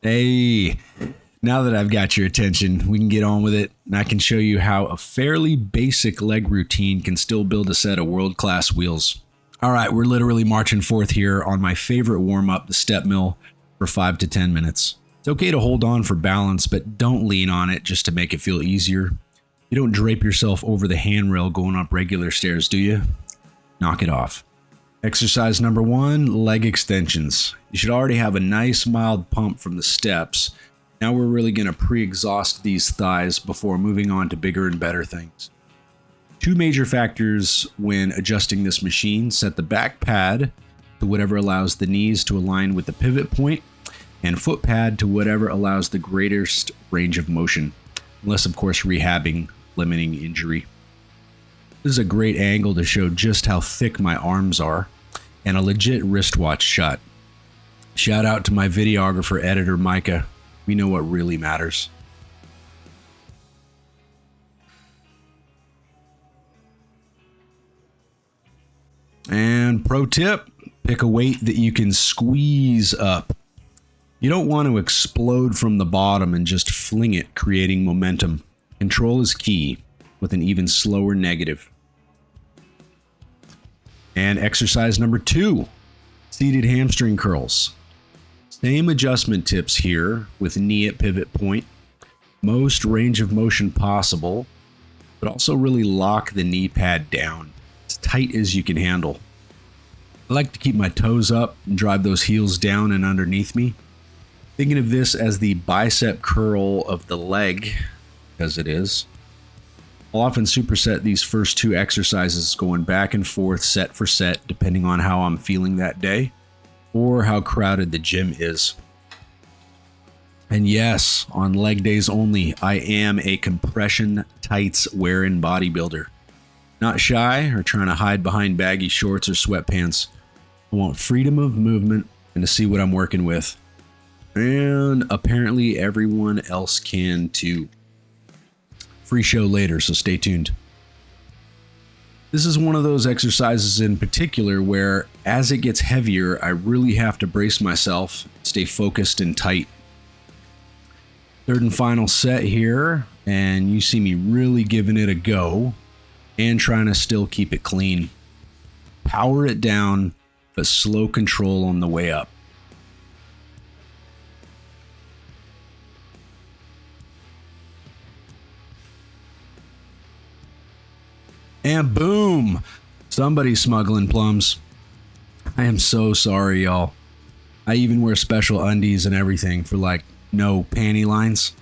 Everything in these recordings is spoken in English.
Hey, now that I've got your attention, we can get on with it, and I can show you how a fairly basic leg routine can still build a set of world-class wheels. All right, we're literally marching forth here on my favorite warm-up, the step mill, for 5 to 10 minutes. It's okay to hold on for balance, but don't lean on it just to make it feel easier. You don't drape yourself over the handrail going up regular stairs, do you? Knock it off. Exercise number 1, leg extensions. You should already have a nice mild pump from the steps. Now we're really going to pre-exhaust these thighs before moving on to bigger and better things. 2 major factors when adjusting this machine: set the back pad to whatever allows the knees to align with the pivot point, and foot pad to whatever allows the greatest range of motion, unless of course rehabbing, limiting injury. This is a great angle to show just how thick my arms are, and a legit wristwatch shot. Shout out to my videographer editor Micah. We know what really matters. And pro tip, pick a weight that you can squeeze up. You don't want to explode from the bottom and just fling it, creating momentum. Control is key, with an even slower negative. And exercise number 2, seated hamstring curls. Same adjustment tips here with knee at pivot point. Most range of motion possible, but also really lock the knee pad down as tight as you can handle. I like to keep my toes up and drive those heels down and underneath me. Thinking of this as the bicep curl of the leg, because it is. I'll often superset these first 2 exercises going back and forth set for set depending on how I'm feeling that day or how crowded the gym is. And yes, on leg days only, I am a compression tights wearing bodybuilder. Not shy or trying to hide behind baggy shorts or sweatpants. I want freedom of movement and to see what I'm working with. And apparently everyone else can too. Free show later, so stay tuned. This is one of those exercises in particular where, as it gets heavier, I really have to brace myself, stay focused and tight. Third and final set here, and you see me really giving it a go and trying to still keep it clean. Power it down, but slow control on the way up. And boom, somebody's smuggling plums. I am so sorry, y'all. I even wear special undies and everything for like no panty lines.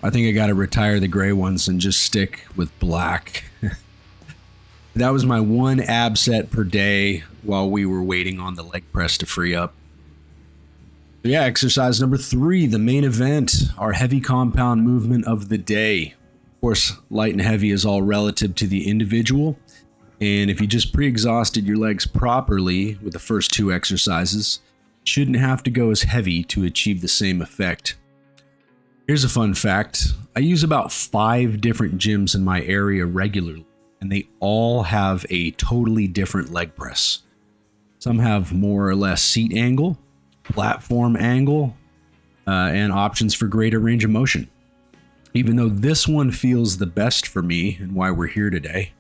I think I gotta retire the gray ones and just stick with black. That was my 1 ab set per day while we were waiting on the leg press to free up. Yeah, exercise number 3, the main event, our heavy compound movement of the day. Of course, light and heavy is all relative to the individual, and if you just pre-exhausted your legs properly with the first 2 exercises, you shouldn't have to go as heavy to achieve the same effect. Here's a fun fact. I use about 5 different gyms in my area regularly, and they all have a totally different leg press. Some have more or less seat angle, platform angle, and options for greater range of motion. Even though this one feels the best for me and why we're here today,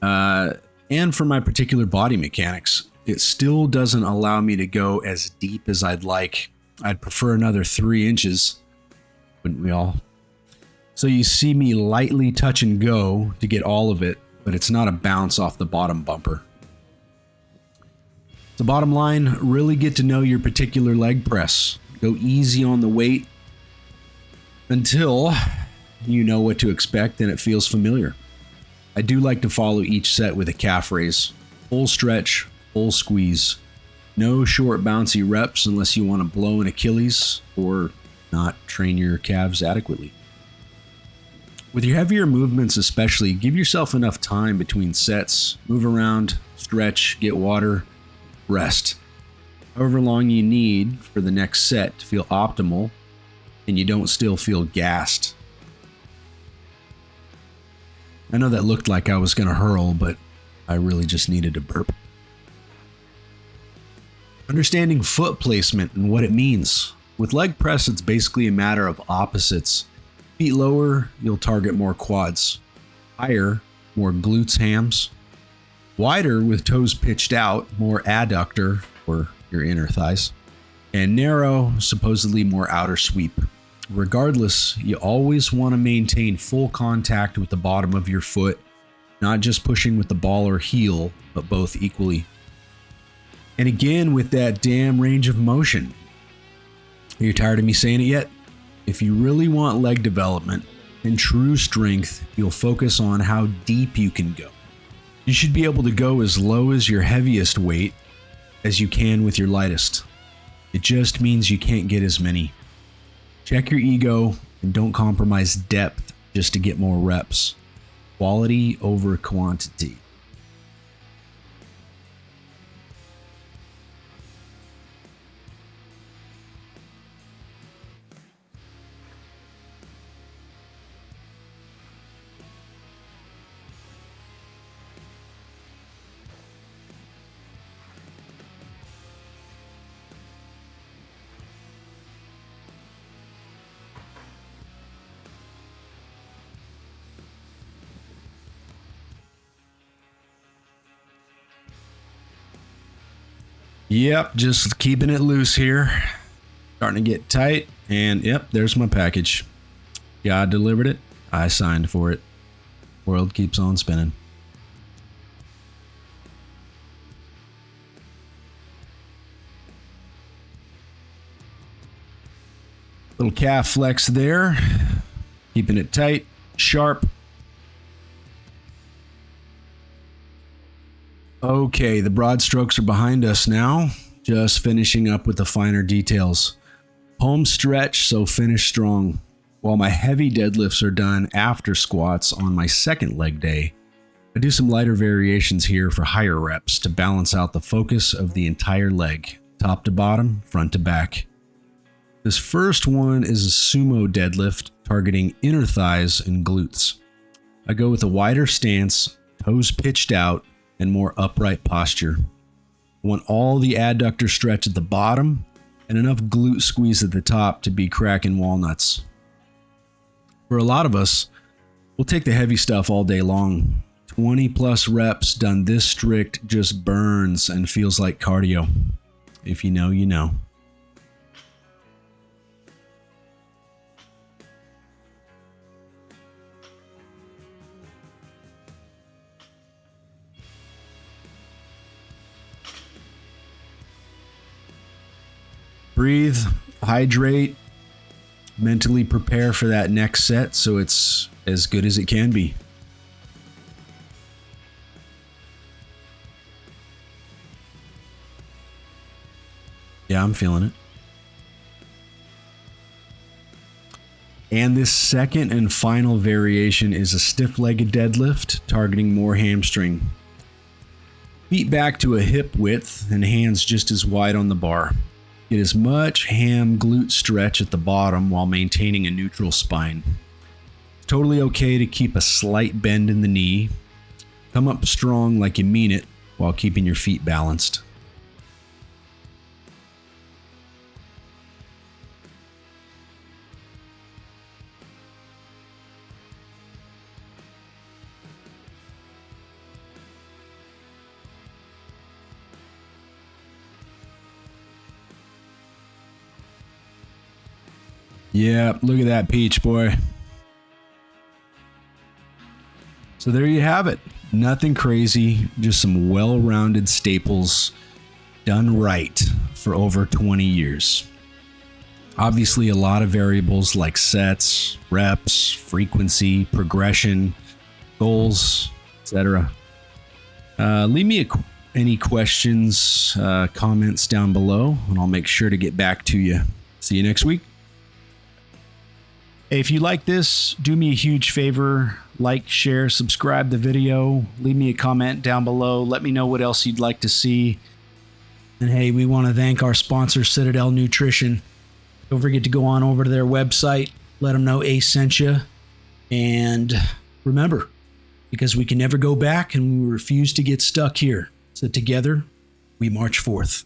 and for my particular body mechanics, it still doesn't allow me to go as deep as I'd like. I'd prefer another 3 inches, wouldn't we all? So you see me lightly touch and go to get all of it, but it's not a bounce off the bottom bumper. The bottom line, really get to know your particular leg press. Go easy on the weight until you know what to expect and it feels familiar. I do like to follow each set with a calf raise. Full stretch, full squeeze. No short bouncy reps unless you want to blow an Achilles or not train your calves adequately. With your heavier movements especially, give yourself enough time between sets. Move around, stretch, get water, rest. However long you need for the next set to feel optimal and you don't still feel gassed. I know that looked like I was going to hurl, but I really just needed to burp. Understanding foot placement and what it means. With leg press, it's basically a matter of opposites. Feet lower, you'll target more quads. Higher, more glutes, hams. Wider, with toes pitched out, more adductor, or your inner thighs. And narrow, supposedly more outer sweep. Regardless, you always want to maintain full contact with the bottom of your foot, not just pushing with the ball or heel, but both equally. And again, with that damn range of motion. Are you tired of me saying it yet? If you really want leg development and true strength, you'll focus on how deep you can go. You should be able to go as low as your heaviest weight as you can with your lightest. It just means you can't get as many. Check your ego and don't compromise depth just to get more reps. Quality over quantity. Yep, just keeping it loose here. Starting to get tight, and yep, there's my package. God delivered it. I signed for it. World keeps on spinning. Little calf flex there. Keeping it tight, sharp. Okay, the broad strokes are behind us now. Just finishing up with the finer details. Home stretch, so finish strong. While my heavy deadlifts are done after squats on my second leg day, I do some lighter variations here for higher reps to balance out the focus of the entire leg, top to bottom, front to back. This first one is a sumo deadlift targeting inner thighs and glutes. I go with a wider stance, toes pitched out, and more upright posture. I want all the adductor stretch at the bottom and enough glute squeeze at the top to be cracking walnuts. For a lot of us, we'll take the heavy stuff all day long. 20 plus reps done this strict just burns and feels like cardio. If you know, you know. Breathe, hydrate, mentally prepare for that next set so it's as good as it can be. Yeah, I'm feeling it. And this second and final variation is a stiff-legged deadlift targeting more hamstring. Feet back to a hip width and hands just as wide on the bar. Get as much ham glute stretch at the bottom while maintaining a neutral spine. It's totally okay to keep a slight bend in the knee. Come up strong like you mean it while keeping your feet balanced. Yeah, look at that peach, boy. So there you have it. Nothing crazy, just some well-rounded staples done right for over 20 years. Obviously, a lot of variables like sets, reps, frequency, progression, goals, etc. Leave me any questions, comments down below, and I'll make sure to get back to you. See you next week. If you like this, do me a huge favor, like, share, subscribe the video, leave me a comment down below, let me know what else you'd like to see. And hey, we want to thank our sponsor, Citadel Nutrition. Don't forget to go on over to their website, let them know Ace sent you. And remember, because we can never go back and we refuse to get stuck here, so together we march forth.